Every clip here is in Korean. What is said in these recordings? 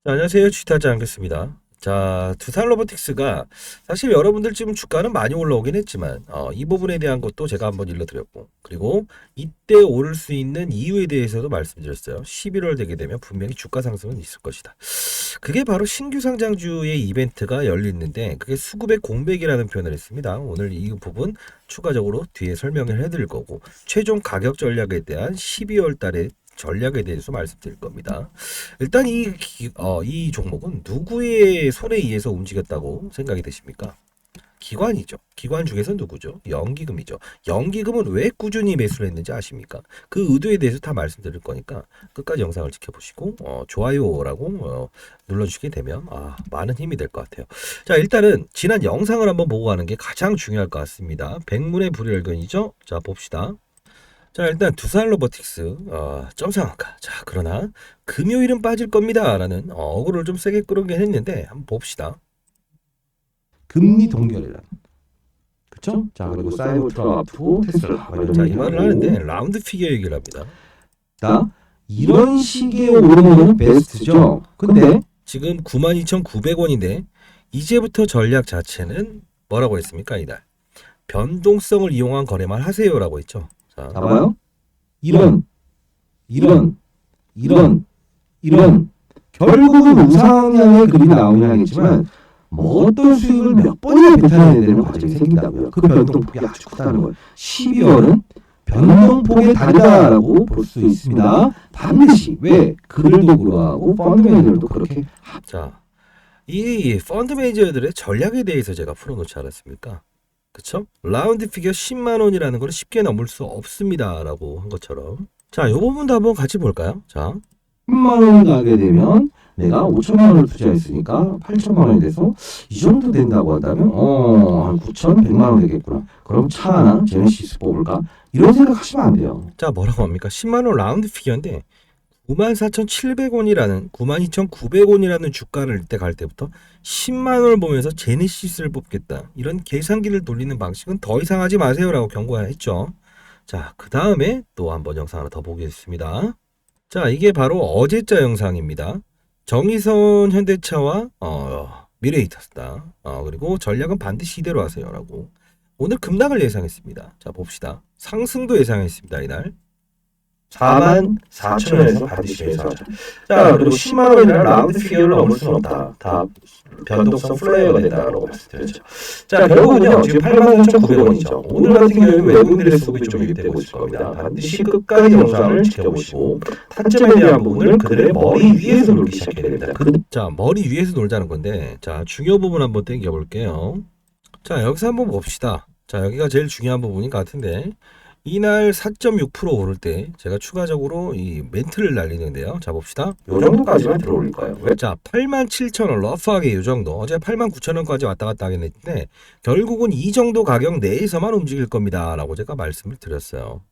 자, 안녕하세요. 주식타지 않겠습니다. 자, 두산 로보틱스가 사실 여러분들 지금 주가는 많이 올라오긴 했지만 이 부분에 대한 것도 제가 한번 일러드렸고, 그리고 이때 오를 수 있는 이유에 대해서도 말씀드렸어요. 11월 되게 되면 분명히 주가 상승은 있을 것이다. 그게 바로 신규 상장주의 이벤트가 열리는데, 그게 수급의 공백이라는 표현을 했습니다. 오늘 이 부분 추가적으로 뒤에 설명을 해드릴 거고, 최종 가격 전략에 대한 12월 달에 전략에 대해서 말씀드릴 겁니다. 일단 이 종목은 누구의 손에 의해서 움직였다고 생각이 되십니까? 기관이죠. 기관 중에서 누구죠? 연기금이죠. 연기금은 왜 꾸준히 매수를 했는지 아십니까? 그 의도에 대해서 다 말씀드릴 거니까 끝까지 영상을 지켜보시고 좋아요라고 눌러주시게 되면 많은 힘이 될 것 같아요. 자, 일단은 지난 영상을 한번 보고 가는 게 가장 중요할 것 같습니다. 백문의 불여일견이죠. 자, 봅시다. 자, 일단 두산 로보틱스 점상한가. 자, 그러나 금요일은 빠질 겁니다 라는 어그로를 좀 세게 끌어오긴 했는데 한번 봅시다. 금리 동결이라. 그쵸? 자, 그리고 사이버트럭 앞두고 테슬라 이런 자, 이 얘기하고. 말을 하는데 라운드 피겨 얘기를 합니다. 자, 이런 식의 오르면은 베스트죠. 근데 지금 92,900원인데 이제부터 전략 자체는 뭐라고 했습니까? 이날 변동성을 이용한 거래만 하세요라고 했죠. 자, 봐봐요. 이런 이런 이런 이런 결국은 우상향의 그림이 나오긴 하겠지만 뭐 어떤 수익을 몇 번이나 배탈해야 되는 과정이 생긴다고요. 그 변동폭이 아주 크다는 거예요. 12월은 변동폭의 달이다라고 볼 수 있습니다. 반드시 왜 그들도 그러하고 펀드 매니저들도 그렇게 자, 이 펀드 매니저들의 전략에 대해서 제가 풀어놓지 않았습니까? 그쵸? 라운드 피겨 10만 원이라는 걸 쉽게 넘을 수 없습니다라고 한 것처럼. 자, 이 부분도 한번 같이 볼까요? 자, 10만 원이 가게 되면 내가 5천만 원을 투자했으니까 8천만 원이 돼서 이 정도 된다고 한다면 한 9천 100만 원 되겠구나. 그럼 차 하나 제네시스 뽑을까? 이런 생각하시면 안 돼요. 자, 뭐라고 합니까? 10만 원 라운드 피겨인데 94,700원이라는 92,900원이라는 주가를 이때 갈 때부터 10만 원을 보면서 제네시스를 뽑겠다. 이런 계산기를 돌리는 방식은 더 이상 하지 마세요라고 경고했죠. 자, 그 다음에 또 한번 영상 하나 더 보겠습니다. 자, 이게 바로 어제자 영상입니다. 정의선 현대차와 미래이터스다. 그리고 전략은 반드시 이대로 하세요라고. 오늘 급락을 예상했습니다. 자, 봅시다. 상승도 예상했습니다. 이날. 4만 4천 원에서 반드시 매수하자. 자, 그리고 10만 원이라는 라운드 피겨를 넘을 수는 없다. 다 변동성 플레이어가 된다라고 말씀드렸죠. 자, 결국은요, 지금 8만 3,900원이죠. 오늘 같은 경우에는 외국인들의 수급이 좀 유입되고 있을 겁니다. 반드시 끝까지 영상을 지켜보시고 타점에 대한 부분을 그들의 머리 위에서 놀기 시작해야 됩니다. 자, 머리 위에서 놀자는 건데, 자, 중요 부분 한번 땡겨 볼게요. 자, 여기서 한번 봅시다. 자, 여기가 제일 중요한 부분인 것 같은데, 이날 4.6% 오를 때 제가 추가적으로 이 멘트를 날리는데요. 자, 봅시다. 요 정도까지만 들어올릴 거예요. 왜? 자, 87,000원 러프하게 이 정도. 어제 89,000원까지 왔다 갔다 하긴 했는데 결국은 이 정도 가격 내에서만 움직일 겁니다 라고 제가 말씀을 드렸어요.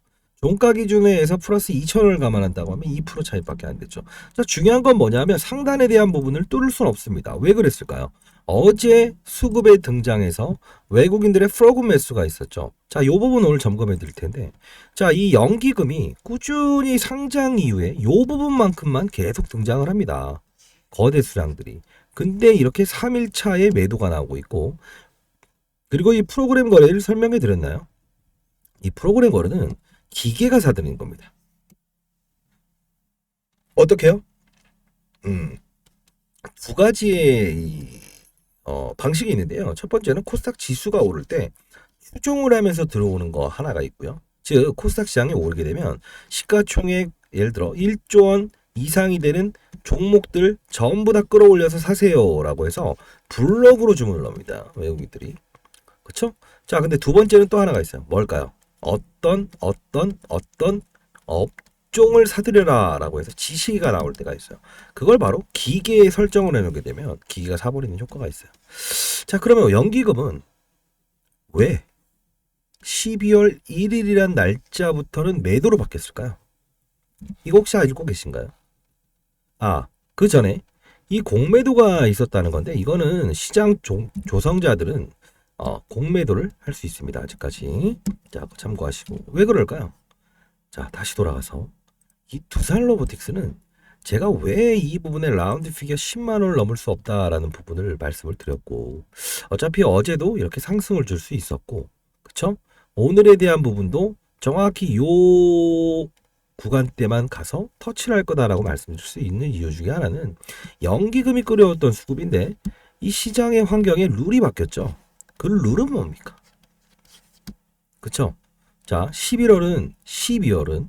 종가 기준에서 플러스 2,000원을 감안한다고 하면 2% 차이밖에 안 됐죠. 자, 중요한 건 뭐냐면 상단에 대한 부분을 뚫을 수는 없습니다. 왜 그랬을까요? 어제 수급에 등장해서 외국인들의 프로그 매수가 있었죠. 자, 이 부분 오늘 점검해 드릴 텐데, 자, 이 연기금이 꾸준히 상장 이후에 이 부분만큼만 계속 등장을 합니다. 거대 수량들이. 근데 이렇게 3일 차에 매도가 나오고 있고, 그리고 이 프로그램 거래를 설명해 드렸나요? 이 프로그램 거래는 기계가 사들인 겁니다. 어떻게요? 두 가지의 방식이 있는데요. 첫 번째는 코스닥 지수가 오를 때 추종을 하면서 들어오는 거 하나가 있고요. 즉 코스닥 시장이 오르게 되면 시가총액 예를 들어 1조 원 이상이 되는 종목들 전부 다 끌어올려서 사세요라고 해서 블록으로 주문을 합니다. 외국인들이. 그렇죠? 자, 근데 두 번째는 또 하나가 있어요. 뭘까요? 어떤 업종을 사들여라라고 해서 지시가 나올 때가 있어요. 그걸 바로 기계에 설정을 해놓게 되면 기계가 사버리는 효과가 있어요. 자, 그러면 연기금은 왜 12월 1일이란 날짜부터는 매도로 바뀌었을까요? 이거 혹시 알고 계신가요? 그 전에 이 공매도가 있었다는 건데, 이거는 시장 조성자들은 공매도를 할 수 있습니다. 아직까지. 자, 참고하시고. 왜 그럴까요? 자, 다시 돌아가서 이 두산 로보틱스는 제가 왜 이 부분에 라운드 피겨 10만 원을 넘을 수 없다라는 부분을 말씀을 드렸고, 어차피 어제도 이렇게 상승을 줄 수 있었고, 그쵸? 오늘에 대한 부분도 정확히 요 구간대만 가서 터치를 할 거다라고 말씀드릴 수 있는 이유 중에 하나는 연기금이 끌어왔던 수급인데 이 시장의 환경에 룰이 바뀌었죠. 그 룰은 뭡니까? 그쵸? 자, 12월은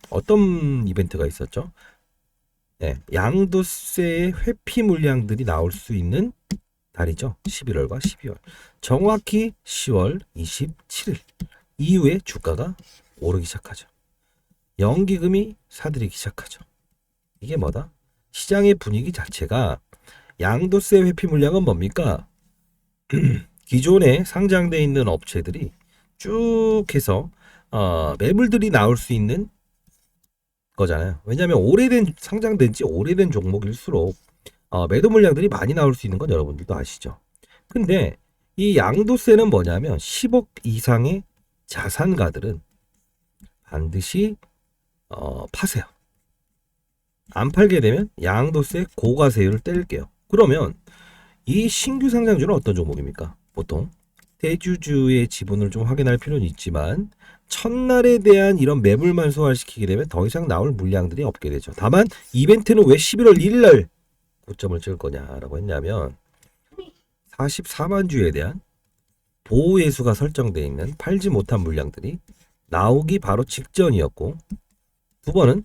어떤 이벤트가 있었죠? 네, 양도세의 회피 물량들이 나올 수 있는 달이죠. 11월과 12월. 정확히 10월 27일 이후에 주가가 오르기 시작하죠. 연기금이 사들이기 시작하죠. 이게 뭐다? 시장의 분위기 자체가 양도세 회피 물량은 뭡니까? 기존에 상장돼 있는 업체들이 쭉 해서 매물들이 나올 수 있는 거잖아요. 왜냐하면 상장된 지 오래된 종목일수록 매도 물량들이 많이 나올 수 있는 건 여러분들도 아시죠. 근데 이 양도세는 뭐냐면 10억 이상의 자산가들은 반드시 파세요. 안 팔게 되면 양도세 고과세율을 때릴게요. 그러면 이 신규 상장주는 어떤 종목입니까? 보통 대주주의 지분을 좀 확인할 필요는 있지만 첫날에 대한 이런 매물만 소화시키게 되면 더 이상 나올 물량들이 없게 되죠. 다만 이벤트는 왜 11월 1일 날 고점을 찍을 거냐라고 했냐면 44만 주에 대한 보호 예수가 설정되어 있는 팔지 못한 물량들이 나오기 바로 직전이었고, 두 번은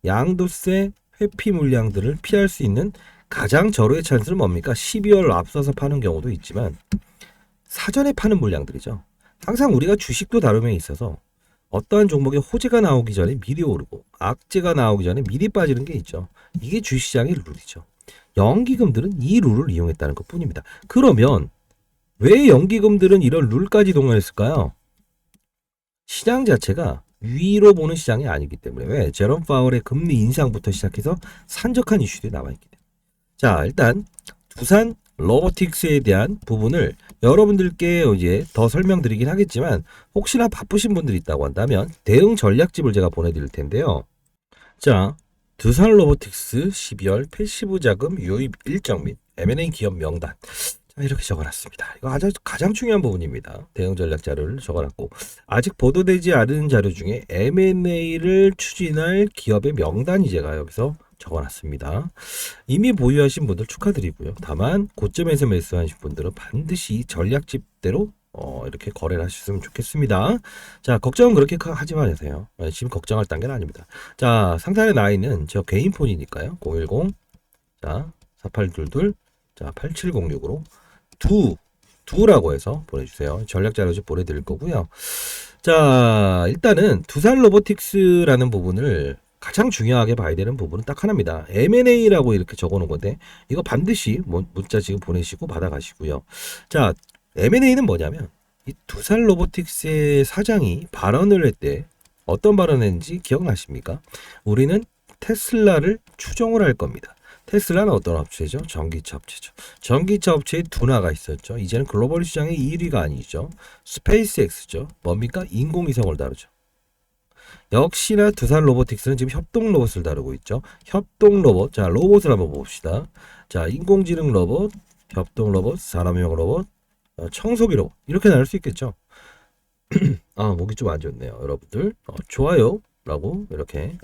양도세 회피 물량들을 피할 수 있는 가장 절호의 찬스는 뭡니까? 12월 앞서서 파는 경우도 있지만 사전에 파는 물량들이죠. 항상 우리가 주식도 다룸에 있어서 어떠한 종목에 호재가 나오기 전에 미리 오르고 악재가 나오기 전에 미리 빠지는 게 있죠. 이게 주시장의 룰이죠. 연기금들은 이 룰을 이용했다는 것 뿐입니다. 그러면 왜 연기금들은 이런 룰까지 동원했을까요? 시장 자체가 위로 보는 시장이 아니기 때문에. 왜? 제롬 파월의 금리 인상부터 시작해서 산적한 이슈들이 남아있기 때문에. 자, 일단 두산 로보틱스에 대한 부분을 여러분들께 이제 더 설명드리긴 하겠지만 혹시나 바쁘신 분들이 있다고 한다면 대응 전략집을 제가 보내드릴 텐데요. 자, 두산 로보틱스 12월 패시브 자금 유입 일정 및 M&A 기업 명단. 자, 이렇게 적어놨습니다. 이거 가장 중요한 부분입니다. 대응 전략 자료를 적어놨고 아직 보도되지 않은 자료 중에 M&A를 추진할 기업의 명단이 제가 여기서 적어놨습니다. 이미 보유하신 분들 축하드리고요. 다만 고점에서 매수하신 분들은 반드시 전략집대로 이렇게 거래를 하셨으면 좋겠습니다. 자, 걱정은 그렇게 하지 마세요. 지금 걱정할 단계는 아닙니다. 자, 상단에 나와 있는 저 개인 폰이니까요. 010 자, 4822 자, 8706으로 두라고 해서 보내주세요. 전략 자료 좀 보내드릴 거고요. 자, 일단은 두산 로보틱스라는 부분을 가장 중요하게 봐야 되는 부분은 딱 하나입니다. M&A라고 이렇게 적어 놓은 건데 이거 반드시 문자 지금 보내시고 받아가시고요. 자, M&A는 뭐냐면 이 두산 로보틱스의 사장이 발언을 할 때 어떤 발언을 했는지 기억나십니까? 우리는 테슬라를 추종을 할 겁니다. 테슬라는 어떤 업체죠? 전기차 업체죠. 전기차 업체에 둔화가 있었죠. 이제는 글로벌 시장의 1위가 아니죠. 스페이스X죠. 뭡니까? 인공위성을 다루죠. 역시나 두산 로보틱스는 지금 협동 로봇을 다루고 있죠. 협동 로봇. 자, 로봇을 한번 봅시다. 자, 인공지능 로봇, 협동 로봇, 산업용 로봇, 청소기 로봇. 이렇게 나눌 수 있겠죠. 아, 목이 좀 안 좋네요. 여러분들. 좋아요라고 이렇게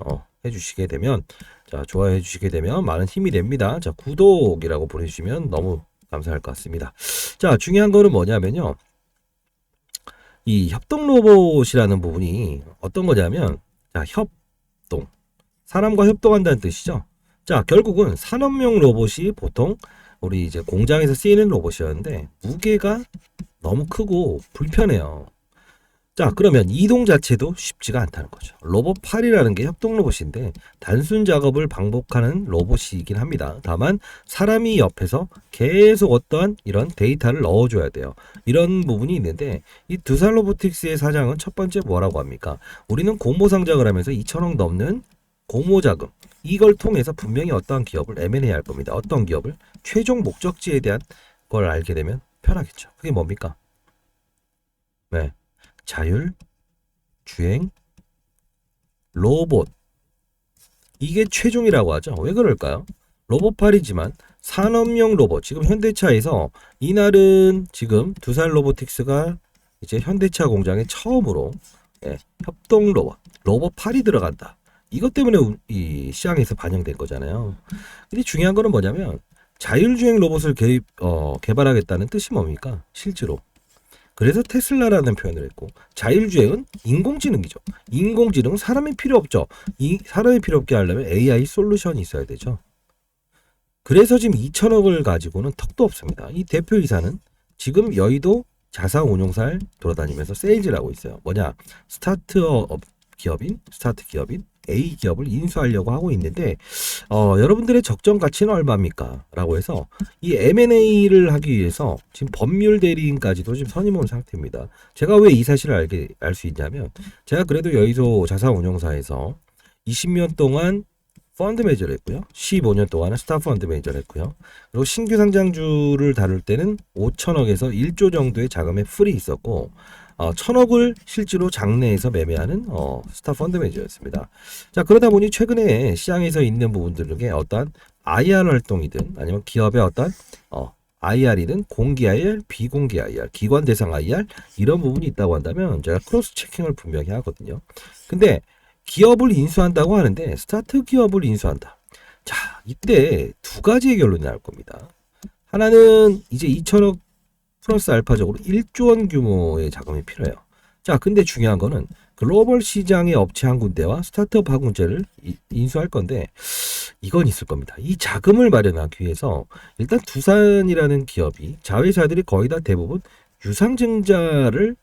해주시게 되면, 자, 좋아요 해주시게 되면 많은 힘이 됩니다. 자, 구독이라고 보내주시면 너무 감사할 것 같습니다. 자, 중요한 거는 뭐냐면요. 이 협동 로봇이라는 부분이 어떤 거냐면, 자, 협동. 사람과 협동한다는 뜻이죠. 자, 결국은 산업용 로봇이 보통 우리 이제 공장에서 쓰이는 로봇이었는데, 무게가 너무 크고 불편해요. 자, 그러면 이동 자체도 쉽지가 않다는 거죠. 로봇 팔이라는 게 협동 로봇인데 단순 작업을 반복하는 로봇이긴 합니다. 다만 사람이 옆에서 계속 어떠한 이런 데이터를 넣어줘야 돼요. 이런 부분이 있는데 이 두산 로보틱스의 사장은 첫 번째 뭐라고 합니까? 우리는 공모 상장을 하면서 2천억 넘는 공모 자금 이걸 통해서 분명히 어떠한 기업을 M&A 할 겁니다. 어떤 기업을? 최종 목적지에 대한 걸 알게 되면 편하겠죠. 그게 뭡니까? 네. 자율, 주행, 로봇, 이게 최종이라고 하죠. 왜 그럴까요? 로봇팔이지만 산업용 로봇, 지금 현대차에서 이날은 지금 두산 로보틱스가 이제 현대차 공장에 처음으로 협동 로봇팔이 들어간다. 이것 때문에 이 시장에서 반영된 거잖아요. 근데 중요한 거는 뭐냐면 자율주행 로봇을 개발하겠다는 뜻이 뭡니까? 실제로. 그래서 테슬라라는 표현을 했고, 자율주행은 인공지능이죠. 인공지능은 사람이 필요 없죠. 이 사람이 필요 없게 하려면 AI 솔루션이 있어야 되죠. 그래서 지금 2천억을 가지고는 턱도 없습니다. 이 대표이사는 지금 여의도 자사운용사를 돌아다니면서 세일즈를 하고 있어요. 뭐냐? 스타트 기업인 A 기업을 인수하려고 하고 있는데, 여러분들의 적정 가치는 얼마입니까? 라고 해서 이 M&A를 하기 위해서 지금 법률 대리인까지도 지금 선임 온 상태입니다. 제가 왜 이 사실을 알 수 있냐면, 제가 그래도 여의도 자사운용사에서 20년 동안 펀드 매니저를 했고요. 15년 동안은 스타 펀드 매니저를 했고요. 그리고 신규 상장주를 다룰 때는 5천억에서 1조 정도의 자금의 풀이 있었고, 1,000억을 실제로 장내에서 매매하는 스타 펀드 매니저였습니다. 자, 그러다 보니 최근에 시장에서 있는 부분들 중에 어떠한 IR 활동이든 아니면 기업의 어떤 IR이든 공개 IR, 비공개 IR, 기관 대상 IR 이런 부분이 있다고 한다면 제가 크로스 체킹을 분명히 하거든요. 근데 기업을 인수한다고 하는데 스타트 기업을 인수한다. 자, 이때 두 가지의 결론이 나올 겁니다. 하나는 이제 2천억 플러스 알파적으로 1조 원 규모의 자금이 필요해요. 자, 근데 중요한 거는 글로벌 시장의 업체 한 군데와 스타트업 한 군데를 인수할 건데 이건 있을 겁니다. 이 자금을 마련하기 위해서 일단 두산이라는 기업이 자회사들이 거의 다 대부분 유상증자를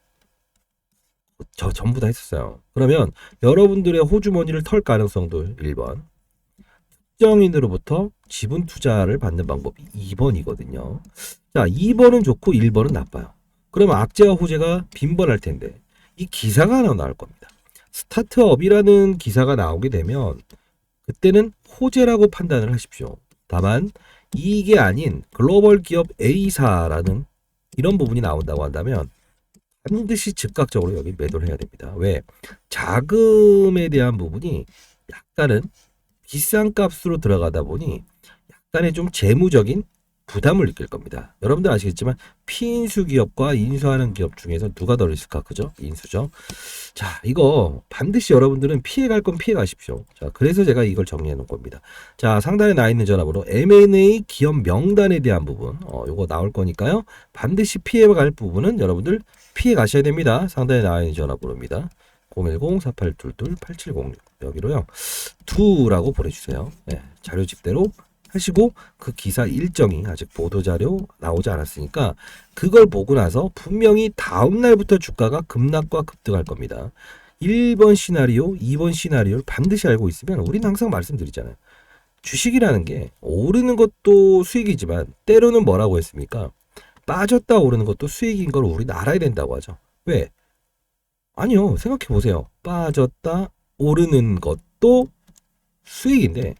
전부 다 했었어요. 그러면 여러분들의 호주머니를 털 가능성도 1번, 특정인으로부터 지분 투자를 받는 방법이 2번이거든요. 자, 2번은 좋고 1번은 나빠요. 그러면 악재와 호재가 빈번할 텐데 이 기사가 하나 나올 겁니다. 스타트업이라는 기사가 나오게 되면 그때는 호재라고 판단을 하십시오. 다만 이게 아닌 글로벌 기업 A사라는 이런 부분이 나온다고 한다면 반드시 즉각적으로 여기 매도를 해야 됩니다. 왜? 자금에 대한 부분이 약간은 비싼 값으로 들어가다 보니 약간의 좀 재무적인 부담을 느낄 겁니다. 여러분들 아시겠지만 피인수 기업과 인수하는 기업 중에서 누가 더 있을까? 그죠? 인수죠. 자, 이거 반드시 여러분들은 피해갈 건 피해가십시오. 자, 그래서 제가 이걸 정리해 놓은 겁니다. 자, 상단에 나 있는 전화번호 M&A 기업 명단에 대한 부분 요거 나올 거니까요. 반드시 피해갈 부분은 여러분들 피해 가셔야 됩니다. 상단에 나와 있는 전화번호입니다. 010-4822-8706 여기로요. 두라고 보내주세요. 네, 자료 집대로 하시고 그 기사 일정이 아직 보도자료 나오지 않았으니까 그걸 보고 나서 분명히 다음 날부터 주가가 급락과 급등할 겁니다. 1번 시나리오, 2번 시나리오를 반드시 알고 있으면 우리는 항상 말씀드리잖아요. 주식이라는 게 오르는 것도 수익이지만 때로는 뭐라고 했습니까? 빠졌다 오르는 것도 수익인 걸 우리는 알아야 된다고 하죠. 왜? 아니요. 생각해 보세요. 빠졌다 오르는 것도 수익인데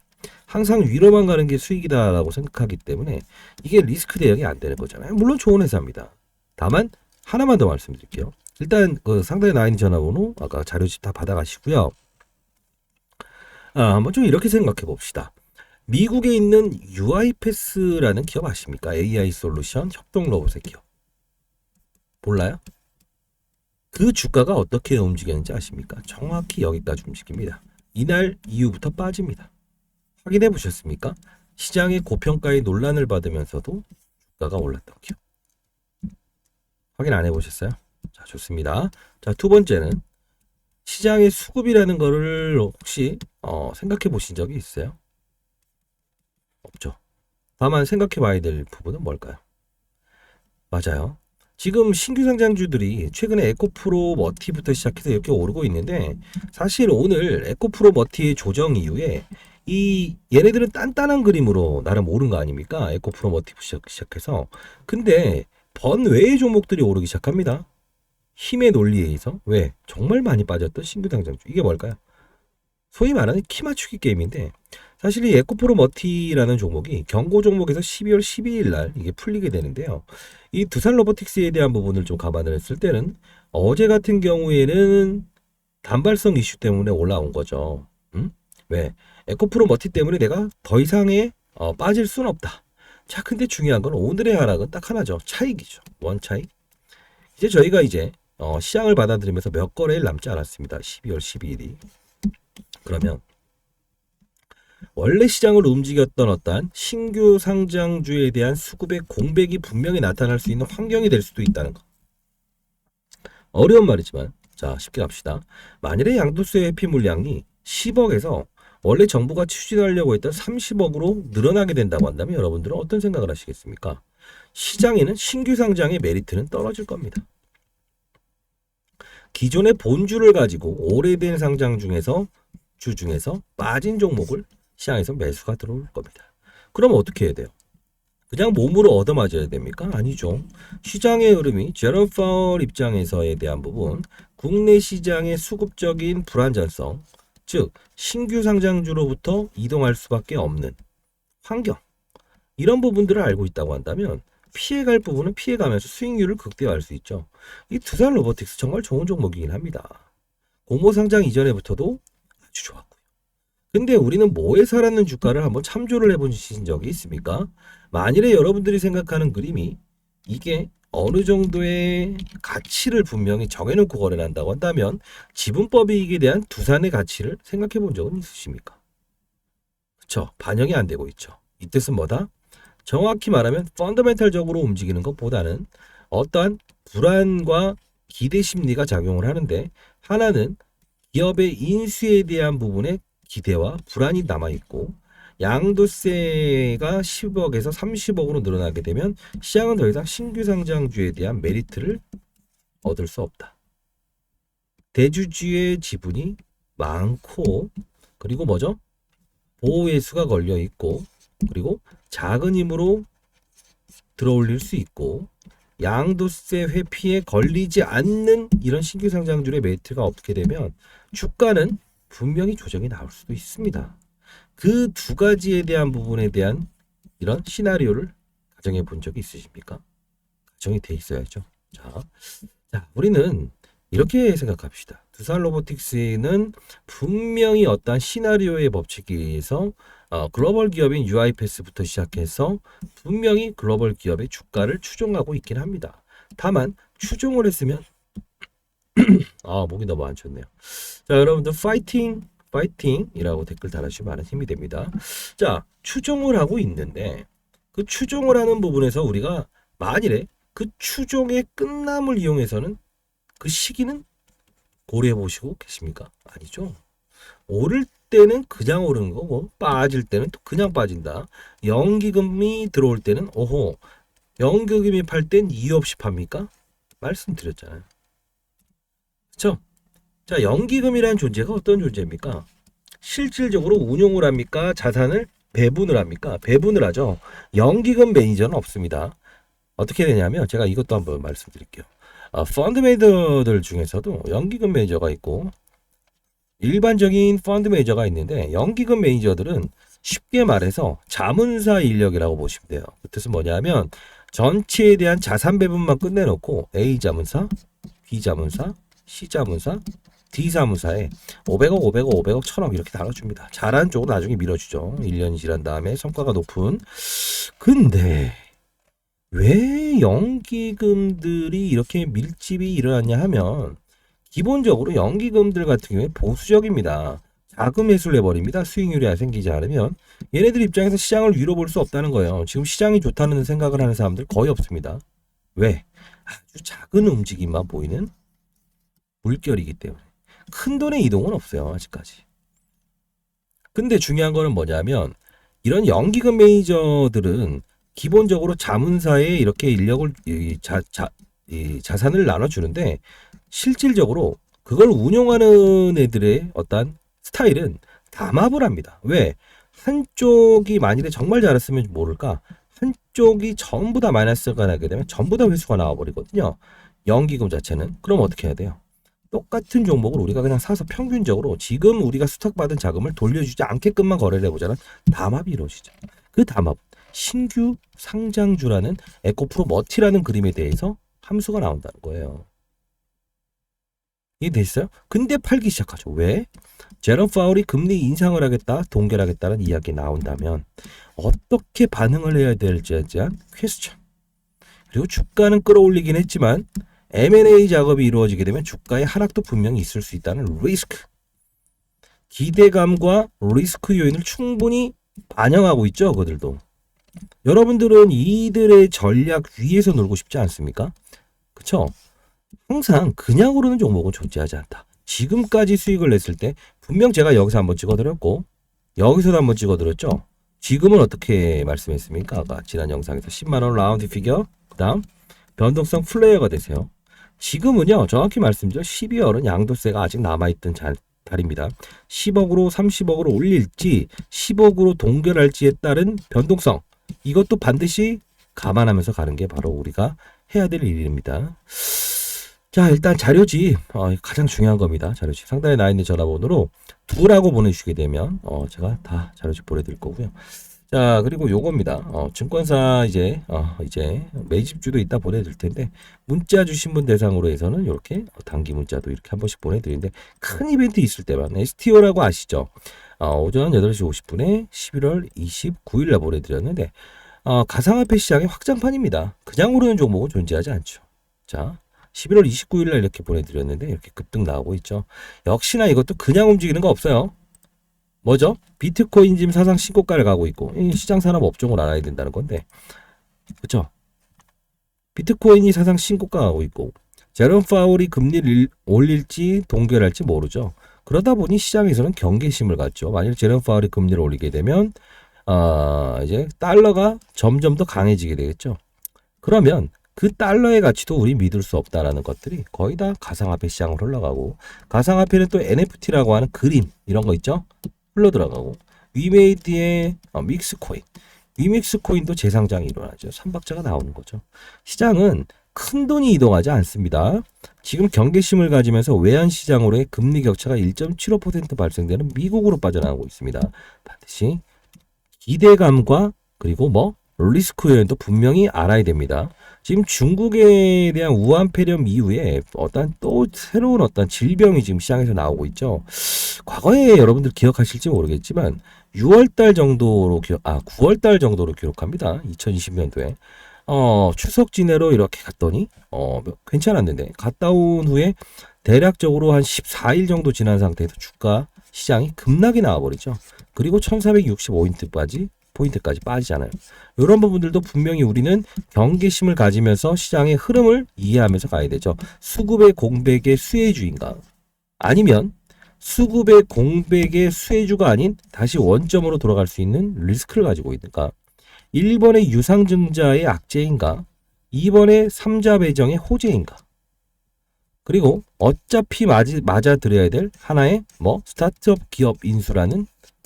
항상 위로만 가는 게 수익이다라고 생각하기 때문에 이게 리스크 대응이 안 되는 거잖아요. 물론 좋은 회사입니다. 다만 하나만 더 말씀드릴게요. 일단 그 상단에 나와 있는 전화번호 아까 자료집 다 받아가시고요. 한번 좀 이렇게 생각해 봅시다. 미국에 있는 UiPath라는 기업 아십니까? AI 솔루션 협동 로봇의 기업. 몰라요? 그 주가가 어떻게 움직였는지 아십니까? 정확히 여기까지 움직입니다. 이날 이후부터 빠집니다. 확인해 보셨습니까? 시장의 고평가의 논란을 받으면서도 주가가 올랐던 기업. 확인 안 해보셨어요? 자, 좋습니다. 자, 두 번째는 시장의 수급이라는 거를 혹시 생각해 보신 적이 있어요? 없죠. 다만 생각해 봐야 될 부분은 뭘까요? 맞아요. 지금 신규 상장주들이 최근에 에코프로 머티부터 시작해서 이렇게 오르고 있는데 사실 오늘 에코프로 머티의 조정 이후에 이 얘네들은 단단한 그림으로 나름 오른 거 아닙니까? 에코프로 머티 시작해서 근데 번외의 종목들이 오르기 시작합니다. 힘의 논리에 의해서 왜? 정말 많이 빠졌던 신규 상장주 이게 뭘까요? 소위 말하는 키 맞추기 게임인데 사실 이 에코프로 머티라는 종목이 경고 종목에서 12월 12일 날 이게 풀리게 되는데요. 이 두산 로보틱스에 대한 부분을 좀 감안을 했을 때는 어제 같은 경우에는 단발성 이슈 때문에 올라온 거죠. 왜? 에코프로 머티 때문에 내가 더 이상의 빠질 수는 없다. 자, 근데 중요한 건 오늘의 하락은 딱 하나죠. 차익이죠. 원 차익. 이제 저희가 시장을 받아들이면서 몇 거래일 남지 않았습니다. 12월 12일이. 그러면 원래 시장을 움직였던 어떠한 신규 상장주에 대한 수급의 공백이 분명히 나타날 수 있는 환경이 될 수도 있다는 거. 어려운 말이지만 자, 쉽게 갑시다. 만일에 양도세 회피 물량이 10억에서 원래 정부가 추진하려고 했던 30억으로 늘어나게 된다고 한다면 여러분들은 어떤 생각을 하시겠습니까? 시장에는 신규 상장의 메리트는 떨어질 겁니다. 기존의 본주를 가지고 오래된 상장 중에서 빠진 종목을 시장에서 매수가 들어올 겁니다. 그럼 어떻게 해야 돼요? 그냥 몸으로 얻어맞아야 됩니까? 아니죠. 시장의 흐름이 제롬 파월 입장에서에 대한 부분, 국내 시장의 수급적인 불안전성, 즉 신규 상장주로부터 이동할 수밖에 없는 환경, 이런 부분들을 알고 있다고 한다면 피해갈 부분은 피해가면서 수익률을 극대화할 수 있죠. 이 두산 로보틱스 정말 좋은 종목이긴 합니다. 공모 상장 이전에부터도 아주 좋았고요. 근데 우리는 뭐에 살았는 주가를 한번 참조를 해보신 적이 있습니까? 만일에 여러분들이 생각하는 그림이 이게 어느 정도의 가치를 분명히 정해놓고 거래를 한다고 한다면 지분법 이익에 대한 두산의 가치를 생각해 본 적은 있으십니까? 그쵸? 반영이 안 되고 있죠. 이 뜻은 뭐다? 정확히 말하면 펀더멘탈적으로 움직이는 것보다는 어떠한 불안과 기대 심리가 작용을 하는데, 하나는 기업의 인수에 대한 부분에 기대와 불안이 남아있고, 양도세가 10억에서 30억으로 늘어나게 되면 시장은 더 이상 신규 상장주에 대한 메리트를 얻을 수 없다. 대주주의 지분이 많고, 그리고 뭐죠? 보호회수가 걸려 있고, 그리고 작은 힘으로 들어올릴 수 있고, 양도세 회피에 걸리지 않는 이런 신규 상장주의 메리트가 없게 되면 주가는 분명히 조정이 나올 수도 있습니다. 그 두 가지에 대한 부분에 대한 이런 시나리오를 가정해 본 적이 있으십니까? 가정이 돼 있어야죠. 자, 우리는 이렇게 생각합시다. 두산 로보틱스는 분명히 어떠한 시나리오의 법칙에 의해서 글로벌 기업인 UiPath부터 시작해서 분명히 글로벌 기업의 주가를 추종하고 있긴 합니다. 다만 추종을 했으면 목이 너무 안 좋네요. 자, 여러분들 파이팅이라고 댓글 달아주시면 많은 힘이 됩니다. 자, 추종을 하고 있는데 그 추종을 하는 부분에서 우리가 만일에 그 추종의 끝남을 이용해서는 그 시기는 고려해 보시고 계십니까? 아니죠. 오를 때는 그냥 오르는 거고 빠질 때는 또 그냥 빠진다. 연기금이 들어올 때는 연기금이 팔 땐 이유 없이 팝니까? 말씀드렸잖아요. 그렇죠? 자, 연기금이라는 존재가 어떤 존재입니까? 실질적으로 운용을 합니까? 자산을 배분을 합니까? 배분을 하죠. 연기금 매니저는 없습니다. 어떻게 되냐면 제가 이것도 한번 말씀드릴게요. 펀드 매니저들 중에서도 연기금 매니저가 있고 일반적인 펀드 매니저가 있는데, 연기금 매니저들은 쉽게 말해서 자문사 인력이라고 보시면 돼요. 그 뜻은 뭐냐면 전체에 대한 자산 배분만 끝내놓고 A 자문사, B 자문사, C 자문사, D 자문사에 500억, 500억, 500억, 1000억 이렇게 나눠줍니다. 잘하는 쪽으로 나중에 밀어주죠. 1년이 지난 다음에 성과가 높은. 근데 왜 연기금들이 이렇게 밀집이 일어났냐 하면, 기본적으로 연기금들 같은 경우에 보수적입니다. 자금 회수를 해버립니다. 수익률이 생기지 않으면. 얘네들 입장에서 시장을 위로 볼 수 없다는 거예요. 지금 시장이 좋다는 생각을 하는 사람들 거의 없습니다. 왜? 아주 작은 움직임만 보이는 물결이기 때문에. 큰 돈의 이동은 없어요, 아직까지. 근데 중요한 거는 뭐냐면, 이런 연기금 매니저들은 기본적으로 자문사에 이렇게 인력을 자산을 나눠주는데, 실질적으로 그걸 운용하는 애들의 어떤 스타일은 담합을 합니다. 왜? 한쪽이 만일에 정말 잘했으면 모를까, 한쪽이 전부 다 마이너스가 나게 되면 전부 다 회수가 나와버리거든요. 연기금 자체는. 그럼 어떻게 해야 돼요? 똑같은 종목을 우리가 그냥 사서 평균적으로 지금 우리가 수탁받은 자금을 돌려주지 않게끔만 거래를 해보자는 담합이 이루어지죠. 그 담합, 신규 상장주라는 에코프로 머티라는 그림에 대해서 함수가 나온다는 거예요. 이해됐어요? 근데 팔기 시작하죠. 왜? 제롬 파월이 금리 인상을 하겠다, 동결하겠다는 이야기 나온다면 어떻게 반응을 해야 될지에 대한 퀘스천. 그리고 주가는 끌어올리긴 했지만 M&A 작업이 이루어지게 되면 주가의 하락도 분명히 있을 수 있다는 리스크. 기대감과 리스크 요인을 충분히 반영하고 있죠. 그들도. 여러분들은 이들의 전략 위에서 놀고 싶지 않습니까? 그쵸? 항상 그냥 오르는 종목은 존재하지 않다. 지금까지 수익을 냈을 때 분명 제가 여기서 한번 찍어드렸고 여기서도 한번 찍어드렸죠. 지금은 어떻게 말씀했습니까? 아까 지난 영상에서 10만원 라운드 피겨, 그 다음 변동성 플레이어가 되세요. 지금은요, 정확히 말씀드려 12월은 양도세가 아직 남아있던 달입니다. 10억으로 30억으로 올릴지 10억으로 동결할지에 따른 변동성, 이것도 반드시 감안하면서 가는 게 바로 우리가 해야 될 일입니다. 자, 일단 자료집, 가장 중요한 겁니다. 자료집 상단에 나와 있는 전화번호로 두라고 보내주시게 되면 제가 다 자료집 보내드릴 거고요. 자, 그리고 요겁니다. 증권사 이제 매집주도 이따 보내드릴 텐데 문자 주신 분 대상으로 해서는 이렇게 단기 문자도 이렇게 한 번씩 보내드리는데 큰 이벤트 있을 때만 STO라고 아시죠? 오전 8시 50분에 11월 29일 날 보내드렸는데 가상화폐 시장의 확장판입니다. 그냥 오르는 종목은 존재하지 않죠. 자, 11월 29일 날 이렇게 보내드렸는데 이렇게 급등 나오고 있죠. 역시나 이것도 그냥 움직이는 거 없어요. 뭐죠? 비트코인 지금 사상 신고가를 가고 있고 이 시장 산업 업종을 알아야 된다는 건데, 그렇죠? 비트코인이 사상 신고가 가고 있고 제롬 파월이 금리를 올릴지 동결할지 모르죠. 그러다 보니 시장에서는 경계심을 갖죠. 만약 제롬 파월이 금리를 올리게 되면 이제 달러가 점점 더 강해지게 되겠죠. 그러면 그 달러의 가치도 우리 믿을 수 없다라는 것들이 거의 다 가상화폐 시장으로 흘러가고, 가상화폐는 또 NFT라고 하는 그림 이런 거 있죠? 흘러들어가고, 위메이드의 믹스코인, 위믹스코인도 재상장이 일어나죠. 3박자가 나오는 거죠. 시장은 큰 돈이 이동하지 않습니다. 지금 경계심을 가지면서 외환시장으로의 금리 격차가 1.75% 발생되는 미국으로 빠져나가고 있습니다. 반드시 기대감과 그리고 리스크 요인도 분명히 알아야 됩니다. 지금 중국에 대한 우한 폐렴 이후에 또 새로운 질병이 지금 시장에서 나오고 있죠. 과거에 여러분들 기억하실지 모르겠지만 9월달 정도로 기록합니다. 2020년도에 추석 지내로 이렇게 갔더니 괜찮았는데 갔다 온 후에 대략적으로 한 14일 정도 지난 상태에서 주가 시장이 급락이 나와버리죠. 그리고 1465포인트까지 빠지잖아요. 이런 부분들도 분명히 우리는 경계심을 가지면서 시장의 흐름을 이해하면서 가야 되죠. 수급의 공백의 수혜주인가, 아니면 수급의 공백의 수혜주가 아닌 다시 원점으로 돌아갈 수 있는 리스크를 가지고 있는가, 1번의 유상증자의 악재인가, 2번의 삼자 배정의 호재인가, 그리고 어차피 맞아들여야 될 하나의 스타트업 기업 인수라는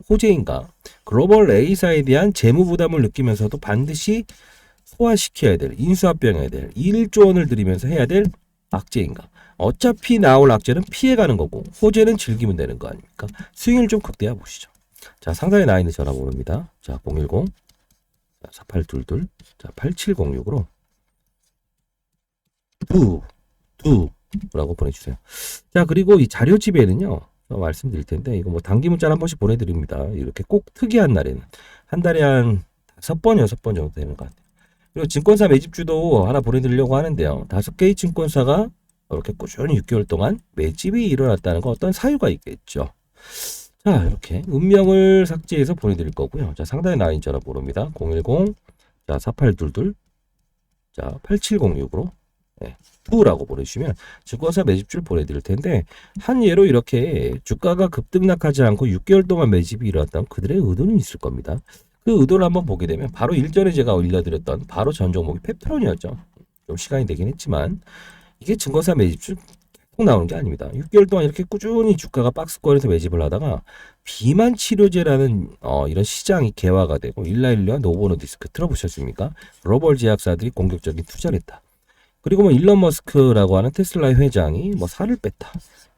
호재인가, 글로벌 A사에 대한 재무 부담을 느끼면서도 반드시 소화시켜야 될, 인수합병해야 될, 1조 원을 들이면서 해야 될 악재인가. 어차피 나올 악재는 피해가는 거고 호재는 즐기면 되는 거 아닙니까? 수익률 좀 극대화 보시죠. 자, 상단에 나와 있는 전화번호입니다. 자, 010 4822 8706으로 라고 보내주세요. 자, 그리고 이 자료집에는요 말씀드릴 텐데, 이거 단기 문자를 한 번씩 보내드립니다. 이렇게 꼭 특이한 날에는 한 달에 한 5번, 6번 정도 되는 것 같아요. 그리고 증권사 매집주도 하나 보내드리려고 하는데요. 5개의 증권사가 이렇게 꾸준히 6개월 동안 매집이 일어났다는 건 어떤 사유가 있겠죠. 자, 이렇게 운명을 삭제해서 보내드릴 거고요. 자, 상단에 나와 있는 전화번호입니다. 010 4822 8706으로 라고 보내주시면 증권사 매집주를 보내드릴 텐데, 한 예로 이렇게 주가가 급등락하지 않고 6개월 동안 매집이 일어났다면 그들의 의도는 있을 겁니다. 그 의도를 한번 보게 되면 바로 일전에 제가 올려드렸던 바로 전 종목이 페트론이었죠. 좀 시간이 되긴 했지만 이게 증권사 매집주 계속 나오는 게 아닙니다. 6개월 동안 이렇게 꾸준히 주가가 박스권에서 매집을 하다가 비만 치료제라는 이런 시장이 개화가 되고, 일라일리와 노보노디스크 들어보셨습니까? 글로벌 제약사들이 공격적인 투자를 했다. 그리고 일론 머스크라고 하는 테슬라의 회장이 살을 뺐다.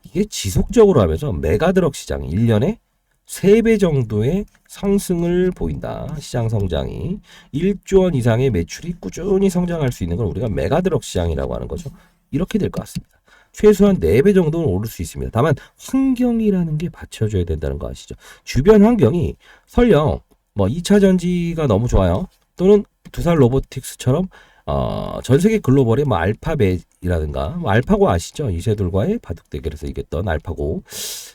이게 지속적으로 하면서 메가드럭 시장이 1년에 3배 정도의 상승을 보인다. 시장 성장이 1조 원 이상의 매출이 꾸준히 성장할 수 있는 걸 우리가 메가드럭 시장이라고 하는 거죠. 이렇게 될 것 같습니다. 최소한 4배 정도는 오를 수 있습니다. 다만 환경이라는 게 받쳐줘야 된다는 거 아시죠? 주변 환경이 설령 뭐 2차 전지가 너무 좋아요. 또는 두산 로보틱스처럼 전 세계 글로벌의 뭐 알파벳이라든가 뭐 알파고 아시죠? 이세돌과의 바둑 대결에서 이겼던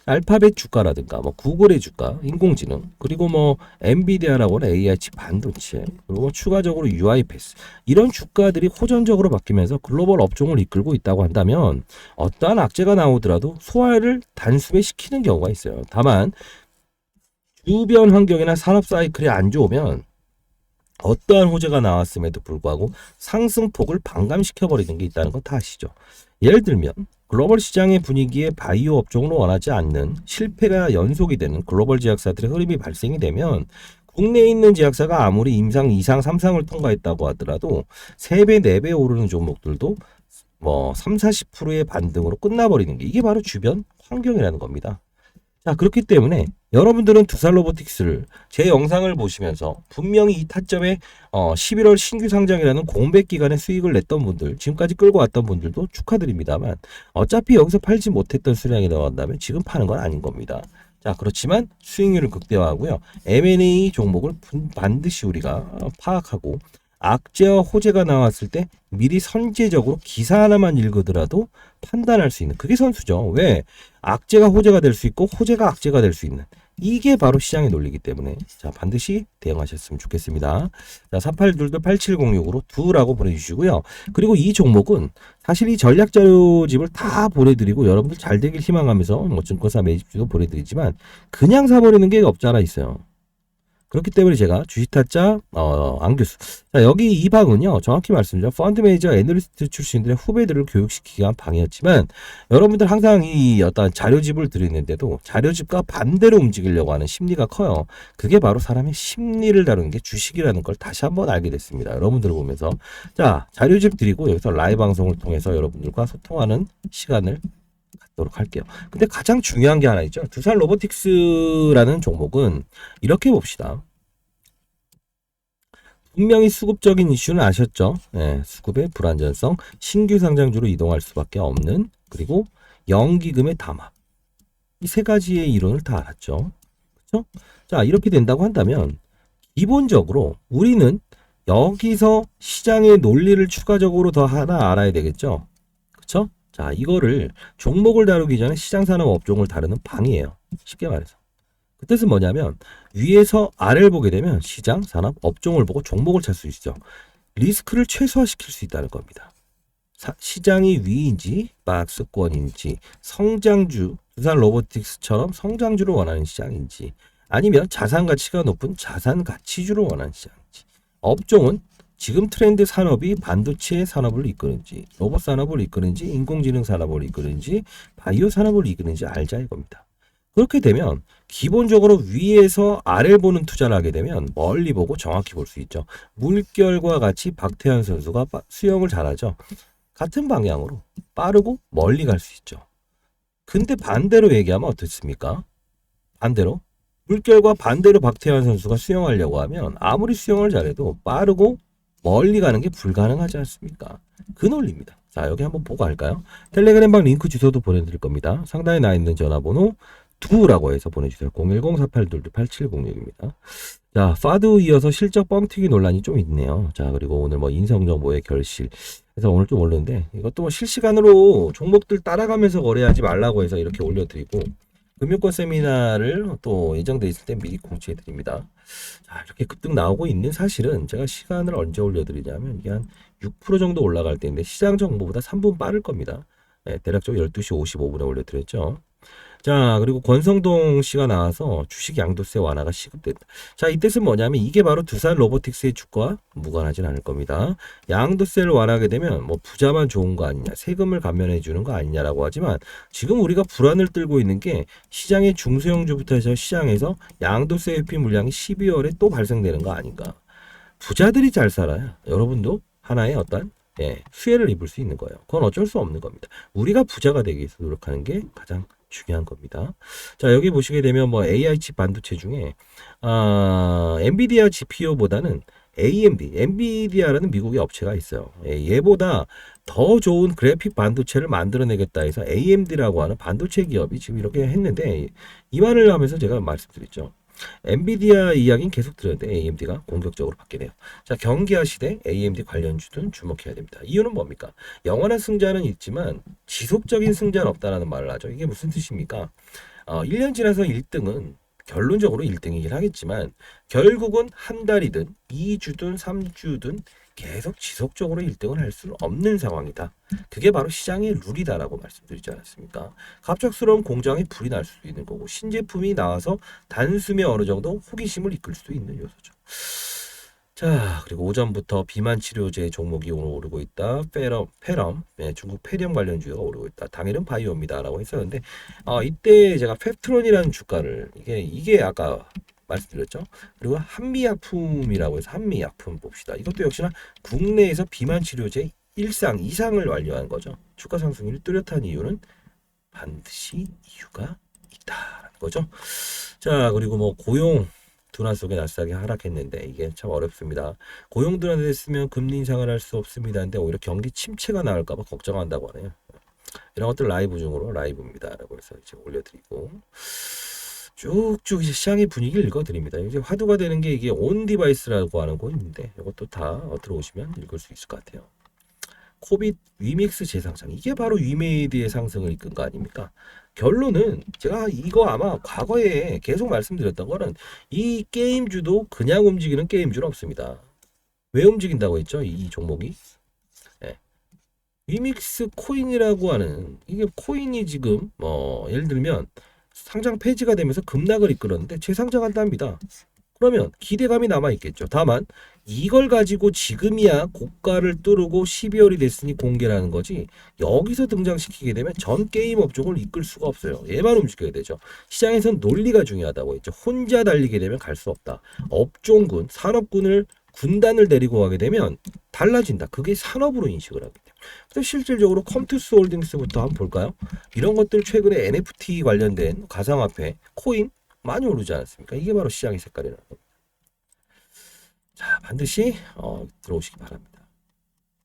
알파벳 주가라든가 뭐 구글의 주가, 인공지능, 그리고 뭐 엔비디아라고는 AI 칩 반도체, 그리고 추가적으로 UiPath 이런 주가들이 호전적으로 바뀌면서 글로벌 업종을 이끌고 있다고 한다면 어떠한 악재가 나오더라도 소화를 단숨에 시키는 경우가 있어요. 다만 주변 환경이나 산업 사이클이 안 좋으면 어떠한 호재가 나왔음에도 불구하고 상승폭을 반감시켜버리는 게 있다는 건 다 아시죠. 예를 들면 글로벌 시장의 분위기에 바이오 업종을 원하지 않는 실패가 연속이 되는 글로벌 제약사들의 흐름이 발생이 되면 국내에 있는 제약사가 아무리 임상, 2상, 3상을 통과했다고 하더라도 3배, 4배 오르는 종목들도 뭐 3, 40%의 반등으로 끝나버리는 게 이게 바로 주변 환경이라는 겁니다. 자, 그렇기 때문에 여러분들은 두산 로보틱스를 제 영상을 보시면서 분명히 이 타점에 11월 신규 상장이라는 공백 기간에 수익을 냈던 분들, 지금까지 끌고 왔던 분들도 축하드립니다만 어차피 여기서 팔지 못했던 수량이 나온다면 지금 파는 건 아닌 겁니다. 자, 그렇지만 수익률을 극대화하고요. M&A 종목을 반드시 우리가 파악하고 악재와 호재가 나왔을 때 미리 선제적으로 기사 하나만 읽으더라도 판단할 수 있는 그게 선수죠. 왜? 악재가 호재가 될 수 있고 호재가 악재가 될 수 있는 이게 바로 시장의 논리이기 때문에 자 반드시 대응하셨으면 좋겠습니다. 자 4822-8706으로 두라고 보내주시고요. 그리고 이 종목은 사실 이 전략 자료집을 다 보내드리고 여러분들 잘 되길 희망하면서 뭐 증권사 매집주도 보내드리지만 그냥 사버리는 게 없지 않아 있어요. 그렇기 때문에 제가 주식타짜 안교수. 자, 여기 이 방은요. 정확히 말씀드리면 펀드 매니저 애널리스트 출신들의 후배들을 교육시키기 위한 방이었지만 여러분들 항상 이 어떤 자료집을 드리는데도 자료집과 반대로 움직이려고 하는 심리가 커요. 그게 바로 사람의 심리를 다루는 게 주식이라는 걸 다시 한번 알게 됐습니다. 여러분들을 보면서 자, 자료집 드리고 여기서 라이브 방송을 통해서 여러분들과 소통하는 시간을 갖도록 할게요. 근데 가장 중요한 게 하나 있죠. 두산 로보틱스라는 종목은 이렇게 봅시다. 분명히 수급적인 이슈는 아셨죠? 네, 수급의 불안전성, 신규 상장주로 이동할 수밖에 없는, 그리고 연기금의 담합. 이 세 가지의 이론을 다 알았죠. 그렇죠? 자, 이렇게 된다고 한다면 기본적으로 우리는 여기서 시장의 논리를 추가적으로 더 하나 알아야 되겠죠? 그렇죠? 자, 이거를 종목을 다루기 전에 시장 산업 업종을 다루는 방이에요. 쉽게 말해서. 그 뜻은 뭐냐면 위에서 아래를 보게 되면 시장, 산업, 업종을 보고 종목을 찾을 수 있죠. 리스크를 최소화시킬 수 있다는 겁니다. 시장이 위인지 박스권인지 성장주, 두산 로보틱스처럼 성장주를 원하는 시장인지 아니면 자산 가치가 높은 자산 가치주를 원하는 시장인지 업종은 지금 트렌드 산업이 반도체 산업을 이끄는지 로봇 산업을 이끄는지 인공지능 산업을 이끄는지 바이오 산업을 이끄는지 알자 이겁니다. 그렇게 되면 기본적으로 위에서 아래를 보는 투자를 하게 되면 멀리 보고 정확히 볼 수 있죠. 물결과 같이 박태환 선수가 수영을 잘하죠. 같은 방향으로 빠르고 멀리 갈 수 있죠. 근데 반대로 얘기하면 어떻습니까? 반대로 물결과 반대로 박태환 선수가 수영하려고 하면 아무리 수영을 잘해도 빠르고 멀리 가는 게 불가능하지 않습니까? 그 논리입니다. 자, 여기 한번 보고 할까요? 텔레그램방 링크 주소도 보내드릴 겁니다. 상단에 나 있는 전화번호 두라고 해서 보내주세요. 010-4822-8706입니다. 자, 파드 이어서 실적 뻥튀기 논란이 좀 있네요. 자, 그리고 오늘 뭐 인성정보의 결실. 그래서 오늘 좀 올렸는데 이것도 뭐 실시간으로 종목들 따라가면서 거래하지 말라고 해서 이렇게 올려드리고 금융권 세미나를 또 예정돼 있을 때 미리 공지해 드립니다. 자, 이렇게 급등 나오고 있는 사실은 제가 시간을 언제 올려드리냐면 이게 한 6% 정도 올라갈 때인데 시장 정보보다 3분 빠를 겁니다. 네, 대략적으로 12시 55분에 올려드렸죠. 자, 그리고 권성동 씨가 나와서 주식 양도세 완화가 시급됐다. 자, 이 뜻은 뭐냐면 이게 바로 두산 로보틱스의 주가와 무관하진 않을 겁니다. 양도세를 완화하게 되면 뭐 부자만 좋은 거 아니냐, 세금을 감면해 주는 거 아니냐라고 하지만 지금 우리가 불안을 떨고 있는 게 시장의 중소형주부터 해서 시장에서 양도세 회피 물량이 12월에 또 발생되는 거 아닌가. 부자들이 잘 살아요. 여러분도 하나의 어떤 수혜를 입을 수 있는 거예요. 그건 어쩔 수 없는 겁니다. 우리가 부자가 되기 위해서 노력하는 게 가장 중요한 겁니다. 자, 여기 보시게 되면 뭐 AI 칩 반도체 중에 엔비디아 GPU보다는 AMD, 엔비디아라는 미국의 업체가 있어요. 얘보다 더 좋은 그래픽 반도체를 만들어내겠다 해서 AMD라고 하는 반도체 기업이 지금 이렇게 했는데, 이 말을 하면서 제가 말씀드렸죠. 엔비디아 이야기는 계속 들었는데 AMD가 공격적으로 바뀌네요. 자, 경기하시되 AMD 관련주는 주목해야 됩니다. 이유는 뭡니까? 영원한 승자는 있지만 지속적인 승자는 없다라는 말을 하죠. 이게 무슨 뜻입니까? 1년 지나서 1등은 결론적으로 1등이긴 하겠지만 결국은 한 달이든 2주든 3주든 계속 지속적으로 1등을 할 수는 없는 상황이다. 그게 바로 시장의 룰이다라고 말씀드리지 않았습니까? 갑작스러운 공장에 불이 날 수도 있는 거고 신제품이 나와서 단숨에 어느 정도 호기심을 이끌 수도 있는 요소죠. 자, 그리고 오전부터 비만 치료제 종목이 오늘 오르고 있다. 페럼, 네, 중국 폐렴 관련주가 오르고 있다. 당일은 바이오입니다라고 했었는데, 이때 제가 펩트론이라는 주가를 이게 아까 말씀드렸죠. 그리고 한미약품이라고 해서 한미약품 봅시다. 이것도 역시나 국내에서 비만 치료제 1상, 2상을 완료한 거죠. 주가 상승률이 뚜렷한 이유는 반드시 이유가 있다라는 거죠. 자, 그리고 뭐 고용 둔화 속에 나스닥이 하락했는데 이게 참 어렵습니다. 고용 둔화됐으면 금리 인상을 할 수 없습니다. 근데 오히려 경기 침체가 나올까 봐 걱정한다고 하네요. 이런 것들 라이브 중으로 라이브입니다라고 해서 이제 올려드리고 쭉쭉 이제 시장의 분위기를 읽어드립니다. 이제 화두가 되는 게 이게 온 디바이스라고 하는 거 있는데 이것도 다 들어오시면 읽을 수 있을 것 같아요. 코빗 위믹스 재상장, 이게 바로 위메이드의 상승을 이끈 거 아닙니까? 결론은 제가 이거 아마 과거에 계속 말씀드렸던 거는 이 게임주도 그냥 움직이는 게임주는 없습니다. 왜 움직인다고 했죠? 이 종목이? 네. 위믹스 코인이라고 하는, 이게 코인이 지금 예를 들면 상장 폐지가 되면서 급락을 이끌었는데 재상장한답니다. 그러면 기대감이 남아있겠죠. 다만 이걸 가지고 지금이야 고가를 뚫고 12월이 됐으니 공개라는 거지, 여기서 등장시키게 되면 전 게임 업종을 이끌 수가 없어요. 얘만 움직여야 되죠. 시장에선 논리가 중요하다고 했죠. 혼자 달리게 되면 갈 수 없다. 업종군, 산업군을 군단을 데리고 가게 되면 달라진다. 그게 산업으로 인식을 하게 돼요. 그래서 실질적으로 컴투스 홀딩스부터 한번 볼까요? 이런 것들 최근에 NFT 관련된 가상화폐, 코인 많이 오르지 않았습니까? 이게 바로 시장의 색깔이라는 겁니다. 자, 반드시 들어오시기 바랍니다.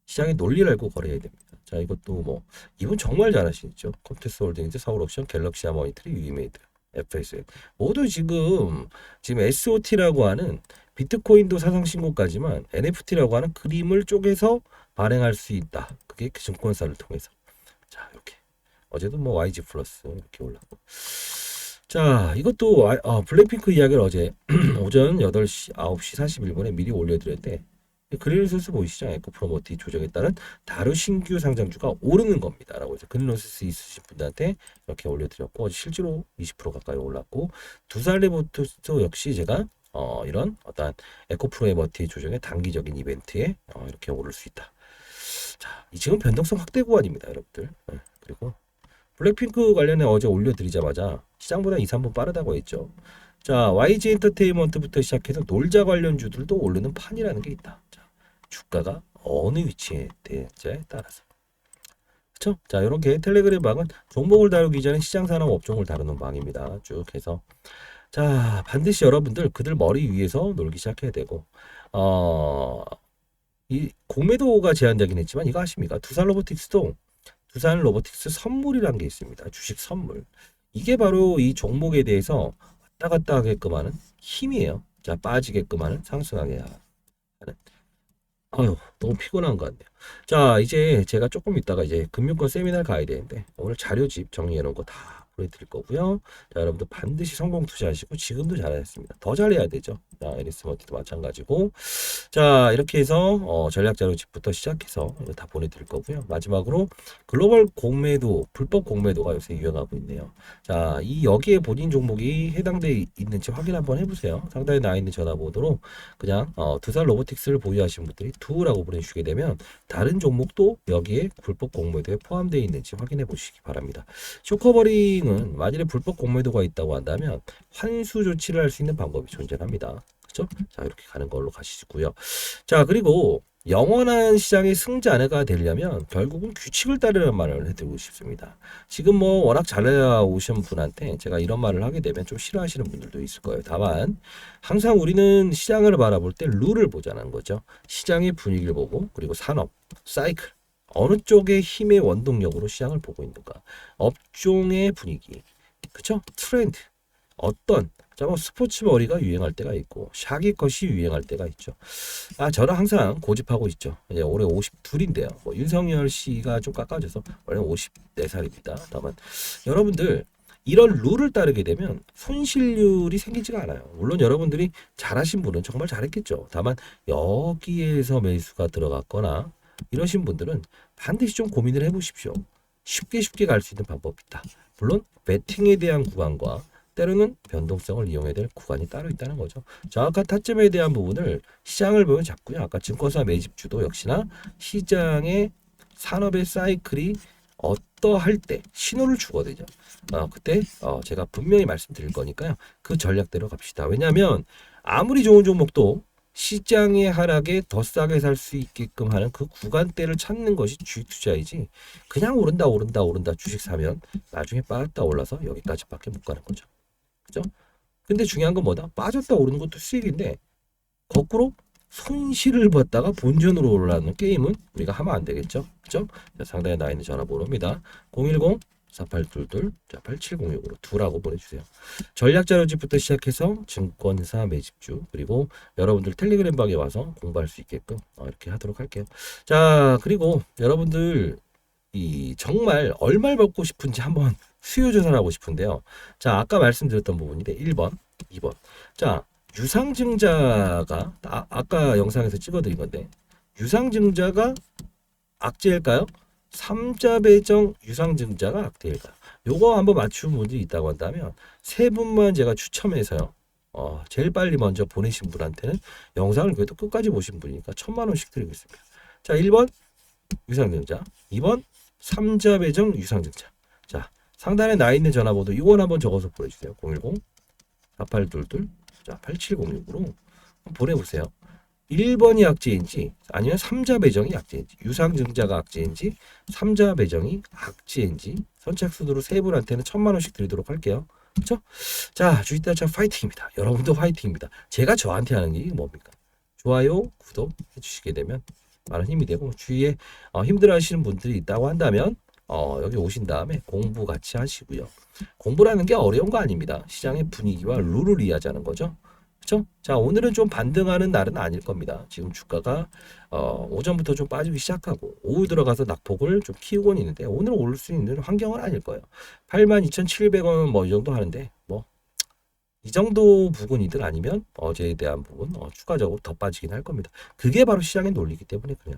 시장의 논리를 알고 거래해야 됩니다. 자, 이것도 이분 정말 잘하시죠. 컴투스 홀딩스, 서울옵션, 갤럭시아 모니터리, 위메이드, FSN 모두 지금 SOT라고 하는 비트코인도 사상 신고까지만 NFT라고 하는 그림을 쪼개서 발행할 수 있다. 그게 그 증권사를 통해서. 자, 이렇게 어제도 YG 플러스 이렇게 올랐고. 자, 이것도 블랙핑크 이야기를 어제 오전 8시, 9시 41분에 미리 올려드렸는데, 그릴로서스 보이시죠? 에코프로모티 조정에 따른 다루 신규 상장주가 오르는 겁니다. 라고 해서 그릴로서스 있으신 분들한테 이렇게 올려드렸고, 어제 실제로 20% 가까이 올랐고, 두살레부터 역시 제가 이런 어떠한 에코프로모티 조정의 단기적인 이벤트에 이렇게 오를 수 있다. 자, 이 지금 변동성 확대 구간입니다, 여러분들. 그리고 블랙핑크 관련해 어제 올려드리자마자 시장보다 2, 3분 빠르다고 했죠. 자, YG 엔터테인먼트부터 시작해서 놀자 관련주들도 오르는 판이라는 게 있다. 자, 주가가 어느 위치에 되는지에 따라서. 그렇죠? 자, 이렇게 텔레그램 방은 종목을 다루기 전에 시장 산업 업종을 다루는 방입니다. 쭉 해서. 자, 반드시 여러분들 그들 머리 위에서 놀기 시작해야 되고, 이 공매도가 제한되긴 했지만 이거 아십니까? 두산 로보틱스 선물이라는 게 있습니다. 주식 선물. 이게 바로 이 종목에 대해서 왔다 갔다 하게끔 하는 힘이에요. 자, 빠지게끔 하는, 상승하게 하는. 너무 피곤한 것 같네요. 자, 이제 제가 조금 있다가 이제 금융권 세미나를 가야 되는데, 오늘 자료집 정리해 놓은 거 다 보여드릴 거고요. 자, 여러분들 반드시 성공 투자하시고, 지금도 잘하셨습니다. 더 잘해야 되죠. 자, 에리스머티도 마찬가지고. 자, 이렇게 해서 전략 자료집부터 시작해서 이거 다 보내드릴 거고요. 마지막으로 글로벌 공매도, 불법 공매도가 요새 유행하고 있네요. 자, 여기에 본인 종목이 해당돼 있는지 확인 한번 해보세요. 상단에 나와 있는 전화번호로 그냥 두산 로보틱스를 보유하신 분들이 두라고 보내주시게 되면 다른 종목도 여기에 불법 공매도에 포함되어 있는지 확인해 보시기 바랍니다. 쇼커버링은 만일에 불법 공매도가 있다고 한다면 환수 조치를 할 수 있는 방법이 존재합니다. 그렇죠? 자, 이렇게 가는 걸로 가시고요. 자, 그리고 영원한 시장의 승자가 되려면 결국은 규칙을 따르는 말을 해드리고 싶습니다. 지금 뭐 워낙 잘 오신 분한테 제가 이런 말을 하게 되면 좀 싫어하시는 분들도 있을 거예요. 다만 항상 우리는 시장을 바라볼 때 룰을 보자는 거죠. 시장의 분위기를 보고 그리고 산업, 사이클 어느 쪽의 힘의 원동력으로 시장을 보고 있는가. 업종의 분위기, 그쵸? 트렌드, 어떤 뭐 스포츠 머리가 유행할 때가 있고 샤기컷이 유행할 때가 있죠. 저는 항상 고집하고 있죠. 이제 올해 52인데요. 뭐 윤석열 씨가 좀 깎아줘서 원래 54살입니다. 다만 여러분들 이런 룰을 따르게 되면 손실률이 생기지가 않아요. 물론 여러분들이 잘하신 분은 정말 잘했겠죠. 다만 여기에서 매수가 들어갔거나 이러신 분들은 반드시 좀 고민을 해보십시오. 쉽게 갈 수 있는 방법이 있다. 물론 배팅에 대한 구간과 때로는 변동성을 이용해야 될 구간이 따로 있다는 거죠. 정확한 타점에 대한 부분을 시장을 보면 자꾸요. 아까 증권사 매집주도 역시나 시장의 산업의 사이클이 어떠할 때 신호를 주거든요. 그때 제가 분명히 말씀드릴 거니까요. 그 전략대로 갑시다. 왜냐하면 아무리 좋은 종목도 시장의 하락에 더 싸게 살 수 있게끔 하는 그 구간대를 찾는 것이 주식 투자이지 그냥 오른다 주식 사면 나중에 빠졌다 올라서 여기까지밖에 못 가는 거죠. 그죠? 근데 중요한 건 뭐다? 빠졌다 오르는 것도 수익인데 거꾸로 손실을 봤다가 본전으로 올라가는 게임은 우리가 하면 안 되겠죠. 그죠? 상단에 나 있는 전화번호입니다. 010-4822-8706으로 두라고 보내주세요. 전략자료집부터 시작해서 증권사 매집주 그리고 여러분들 텔레그램 방에 와서 공부할 수 있게끔 이렇게 하도록 할게요. 자, 그리고 여러분들 정말 얼마를 받고 싶은지 한번 수요 조사를 하고 싶은데요. 자, 아까 말씀드렸던 부분인데 1번, 2번. 자, 유상증자가 아까 영상에서 찍어드린 건데 유상증자가 악재일까요? 삼자 배정 유상증자가 악재일까요? 요거 한번 맞추는 분들이 있다고 한다면 세 분만 제가 추첨해서요. 제일 빨리 먼저 보내신 분한테는 영상을 그래도 끝까지 보신 분이니까 1000만원씩 드리겠습니다. 자, 1번 유상증자, 2번 삼자 배정 유상증자. 자, 상단에 나 있는 전화번호 이건 한번 적어서 보내주세요. 010-4822-8706으로 보내보세요. 1번이 악재인지 아니면 삼자 배정이 악재인지 유상증자가 악재인지 삼자 배정이 악재인지 선착순으로 세 분한테는 1000만원씩 드리도록 할게요. 그렇죠? 자, 주식대차 파이팅입니다. 여러분도 파이팅입니다. 제가 저한테 하는 게 뭡니까? 좋아요, 구독 해주시게 되면 많은 힘이 되고 주위에 힘들어하시는 분들이 있다고 한다면 여기 오신 다음에 공부 같이 하시고요. 공부라는 게 어려운 거 아닙니다. 시장의 분위기와 룰을 이해하자는 거죠. 그렇죠? 자, 오늘은 좀 반등하는 날은 아닐 겁니다. 지금 주가가 오전부터 좀 빠지기 시작하고 오후 들어가서 낙폭을 좀 키우고는 있는데 오늘 오를 수 있는 환경은 아닐 거예요. 82,700원 뭐 이 정도 하는데 뭐 이 정도 부분이든 아니면 어제에 대한 부분 추가적으로 더 빠지긴 할 겁니다. 그게 바로 시장의 논리이기 때문에 그래요.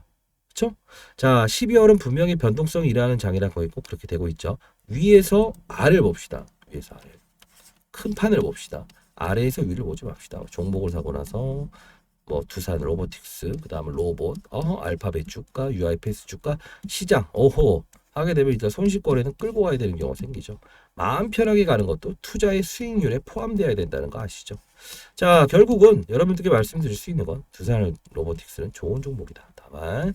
그렇죠? 자, 12월은 분명히 변동성이 일어나는 장이라고 있고 그렇게 되고 있죠. 위에서 아래를 봅시다. 위에서 아래. 큰 판을 봅시다. 아래에서 위를 보지 맙시다. 종목을 사고 나서 뭐 두산 로보틱스, 그다음에 로봇, 알파벳 주가, UIPS 주가, 시장, 하게 되면 일단 손실거래는 끌고 가야 되는 경우가 생기죠. 마음 편하게 가는 것도 투자의 수익률에 포함되어야 된다는 거 아시죠? 자, 결국은 여러분들께 말씀드릴 수 있는 건 두산 로보틱스는 좋은 종목이다. 다만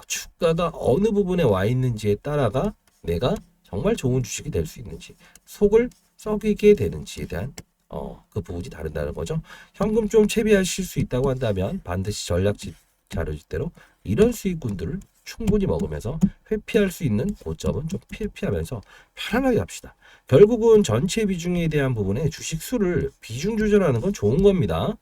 주가가 어느 부분에 와 있는지에 따라가 내가 정말 좋은 주식이 될 수 있는지 속을 썩이게 되는지에 대한 그 부분이 다른다는 거죠. 현금 좀 채비하실 수 있다고 한다면 반드시 전략 자료지대로 이런 수익군들을 충분히 먹으면서 회피할 수 있는 고점은 좀 피하면서 편안하게 갑시다. 결국은 전체 비중에 대한 부분에 주식 수를 비중 조절하는 건 좋은 겁니다.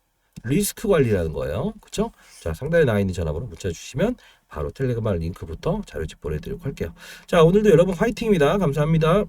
리스크 관리라는 거예요. 그렇죠? 자, 상단에 나와 있는 전화번호 문자 주시면 바로 텔레그램 링크부터 자료집 보내드리도록 할게요. 자, 오늘도 여러분 화이팅입니다. 감사합니다.